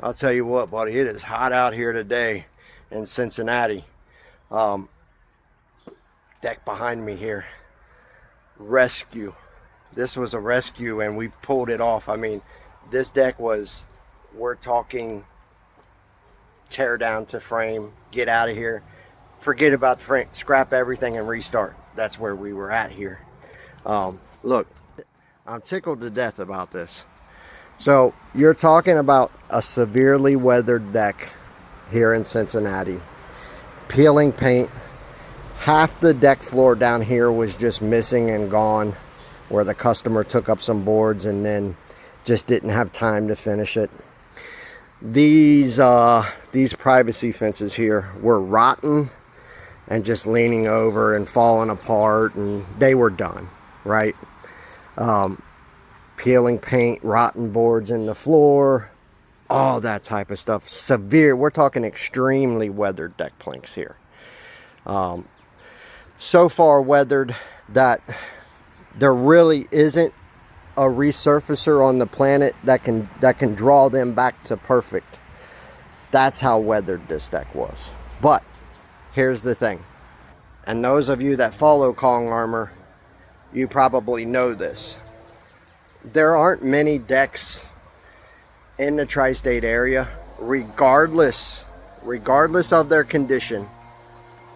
I'll tell you what, buddy, it is hot out here today in Cincinnati. Deck behind me here. Rescue. This was a rescue and we pulled it off. I mean, this deck was, we're talking tear down to frame, get out of here, forget about the frame, scrap everything and restart. That's where we were at here. Look, I'm tickled to death about this. So you're talking about a severely weathered deck here in Cincinnati. Peeling paint. Half the deck floor down here was just missing and gone, where the customer took up some boards and then just didn't have time to finish it. These privacy fences here were rotten and just leaning over and falling apart, and they were done, right? Peeling paint, rotten boards in the floor, all that type of stuff. Severe, we're talking extremely weathered deck planks here. So far weathered that there really isn't a resurfacer on the planet that can draw them back to perfect. That's how weathered this deck was. But here's the thing, and those of you that follow Kong Armor, you probably know this. There aren't many decks in the tri-state area, regardless of their condition,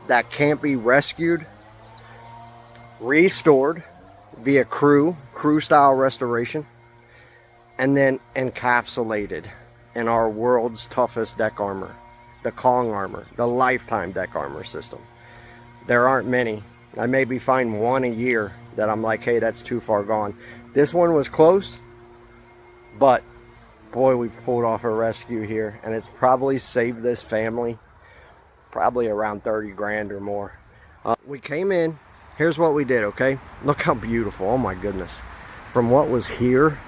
that can't be rescued, restored via crew style restoration, and then encapsulated in our world's toughest deck armor, the Kong Armor, the lifetime deck armor system. There aren't many. I maybe find one a year that I'm like, hey, that's too far gone. This one was close, but boy, we pulled off a rescue here, and it's probably saved this family probably around 30 grand or more. We came in, here's what we did, okay? Look how beautiful, oh my goodness. From what was here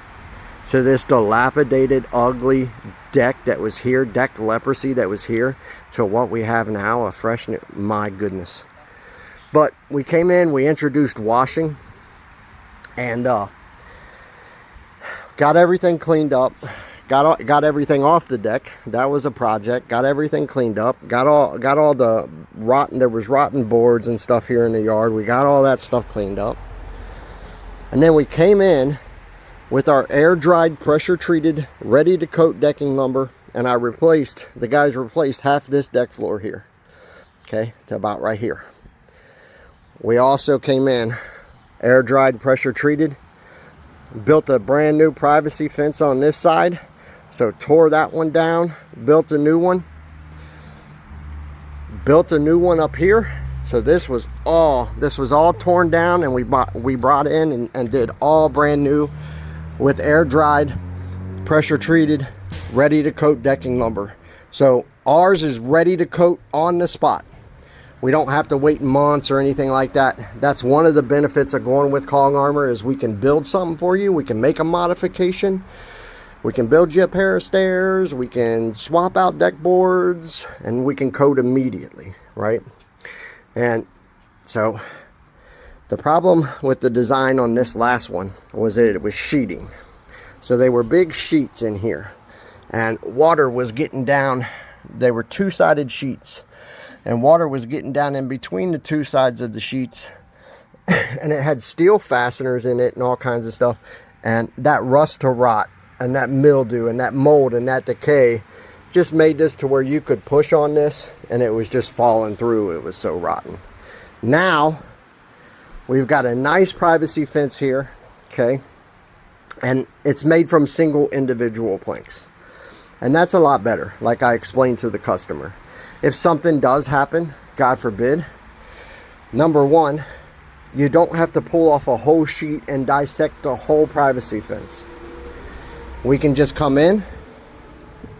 to this dilapidated, ugly deck that was here, deck leprosy that was here, to what we have now, a fresh new, my goodness. But we came in, we introduced washing, and got everything cleaned up. Got everything off the deck. That was a project. Got everything cleaned up. Got all the rotten, there was rotten boards and stuff here in the yard. We got all that stuff cleaned up. And then we came in with our air dried, pressure treated, ready to coat decking lumber, and the guys replaced half this deck floor here. Okay, to about right here. We also came in air dried, pressure treated, built a brand new privacy fence on this side. So tore that one down, built a new one up here. So this was all torn down, and we brought in and did all brand new with air dried, pressure treated, ready to coat decking lumber. So ours is ready to coat on the spot. We don't have to wait months or anything like that. That's one of the benefits of going with Kong Armor, is we can build something for you. We can make a modification. We can build you a pair of stairs. We can swap out deck boards, and we can coat immediately, right? And so the problem with the design on this last one was that it was sheeting. So they were big sheets in here, and water was getting down. They were two-sided sheets, and water was getting down in between the two sides of the sheets, and it had steel fasteners in it and all kinds of stuff, and that rust to rot and that mildew and that mold and that decay just made this to where you could push on this and it was just falling through. It was so rotten. Now we've got a nice privacy fence here, okay, and it's made from single individual planks, and that's a lot better, like I explained to the customer. If something does happen, God forbid, number one, you don't have to pull off a whole sheet and dissect the whole privacy fence. We can just come in,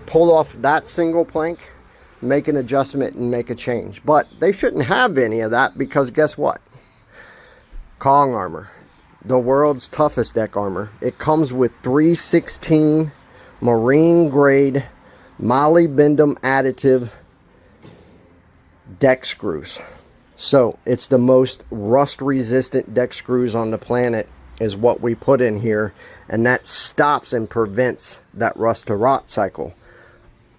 pull off that single plank, make an adjustment and make a change. But they shouldn't have any of that, because guess what? Kong Armor, the world's toughest deck armor. It comes with 316 marine grade molybdenum additive deck screws. So it's the most rust resistant deck screws on the planet is what we put in here, and that stops and prevents that rust to rot cycle.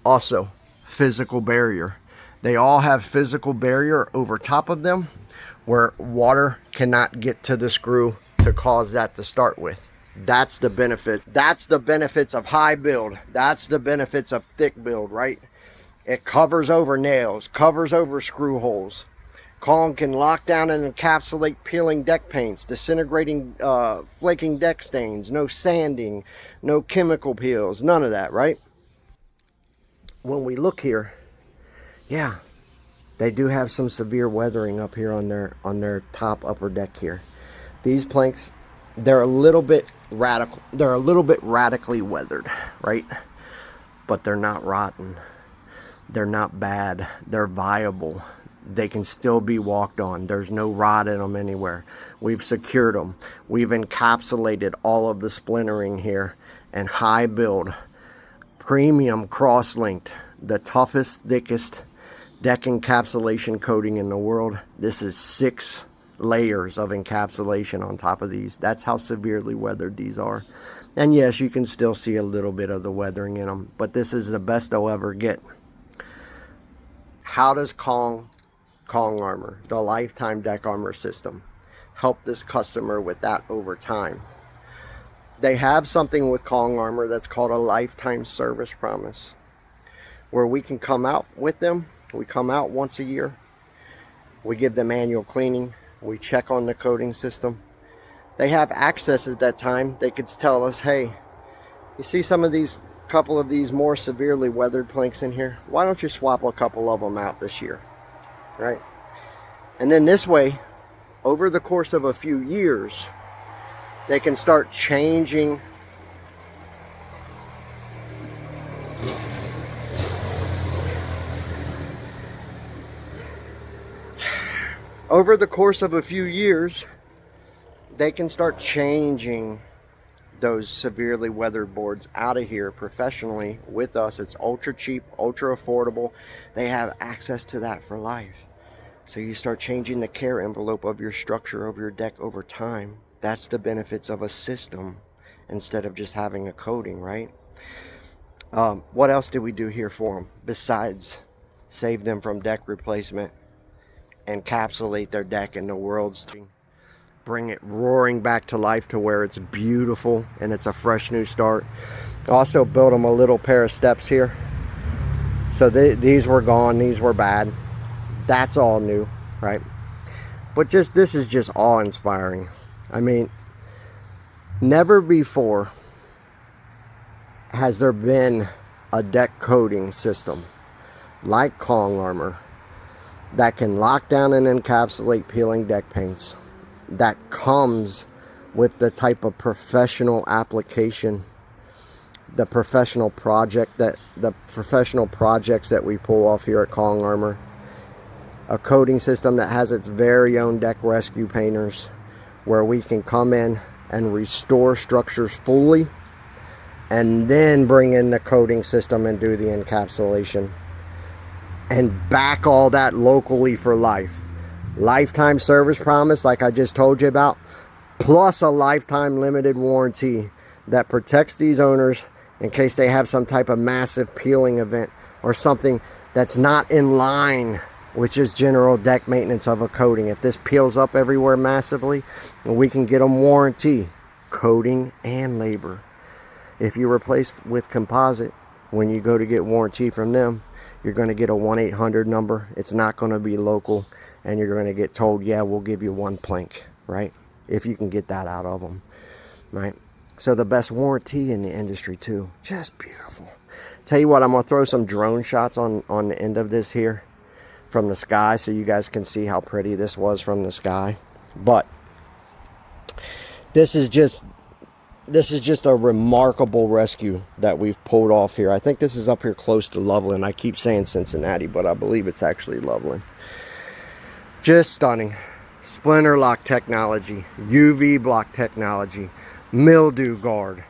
Also, physical barrier. They all have physical barrier over top of them where water cannot get to the screw to cause that to start with. That's the benefit. That's the benefits of high build. That's the benefits of thick build, right? It covers over nails, covers over screw holes. Kong can lock down and encapsulate peeling deck paints, disintegrating, flaking deck stains, no sanding, no chemical peels, none of that, right? When we look here, yeah, they do have some severe weathering up here on their top upper deck here. These planks, they're a little bit radical. They're a little bit radically weathered, right? But they're not rotten. They're not bad. They're viable. They can still be walked on. There's no rot in them anywhere. We've secured them. We've encapsulated all of the splintering here and high build, premium cross-linked, the toughest, thickest deck encapsulation coating in the world. This is 6 layers of encapsulation on top of these. That's how severely weathered these are. And yes, you can still see a little bit of the weathering in them, but this is the best they'll ever get. How does Kong Armor, the lifetime deck armor system, help this customer with that over time? They have something with Kong Armor that's called a lifetime service promise, where we can come out with them. We come out once a year. We give them annual cleaning. We check on the coating system. They have access at that time. They could tell us, hey, you see some of these, couple of these more severely weathered planks in here? Why don't you swap a couple of them out this year, right? And then this way, over the course of a few years, they can start changing over the course of a few years, they can start changing those severely weathered boards out of here professionally with us. It's ultra cheap, ultra affordable. They have access to that for life. So you start changing the care envelope of your structure of your deck over time. That's the benefits of a system instead of just having a coating, right? What else did we do here for them besides save them from deck replacement, encapsulate their deck in the world's, bring it roaring back to life to where it's beautiful and it's a fresh new start? Also built them a little pair of steps here. So these were gone, these were bad. That's all new, right? But this is just awe-inspiring. I mean, never before has there been a deck coating system like Kong Armor that can lock down and encapsulate peeling deck paints, that comes with the type of professional application, the professional projects that we pull off here at Kong Armor. A coating system that has its very own deck rescue painters, where we can come in and restore structures fully and then bring in the coating system and do the encapsulation and back all that locally for life. Lifetime service promise, like I just told you about, plus a lifetime limited warranty that protects these owners in case they have some type of massive peeling event or something that's not in line, which is general deck maintenance of a coating. If this peels up everywhere massively, we can get them warranty, coating and labor. If you replace with composite, when you go to get warranty from them, you're going to get a 1-800 number. It's not going to be local, and you're going to get told, yeah, we'll give you 1 plank, right? If you can get that out of them, right? So the best warranty in the industry too. Just beautiful. Tell you what, I'm going to throw some drone shots on the end of this here from the sky so you guys can see how pretty this was from the sky. But this is just a remarkable rescue that we've pulled off here. I think this is up here close to Loveland. I keep saying Cincinnati, but I believe it's actually Loveland. Just stunning. Splinter lock technology, UV block technology, mildew guard,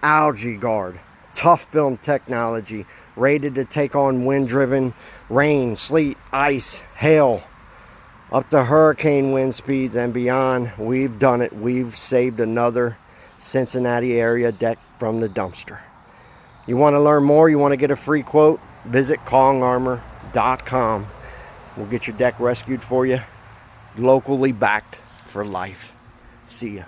algae guard, tough film technology, rated to take on wind-driven rain, sleet, ice, hail, up to hurricane wind speeds and beyond. We've done it. We've saved another Cincinnati area deck from the dumpster. You want to learn more? You want to get a free quote? visit kongarmor.com. We'll get your deck rescued for you, locally backed for life. See ya.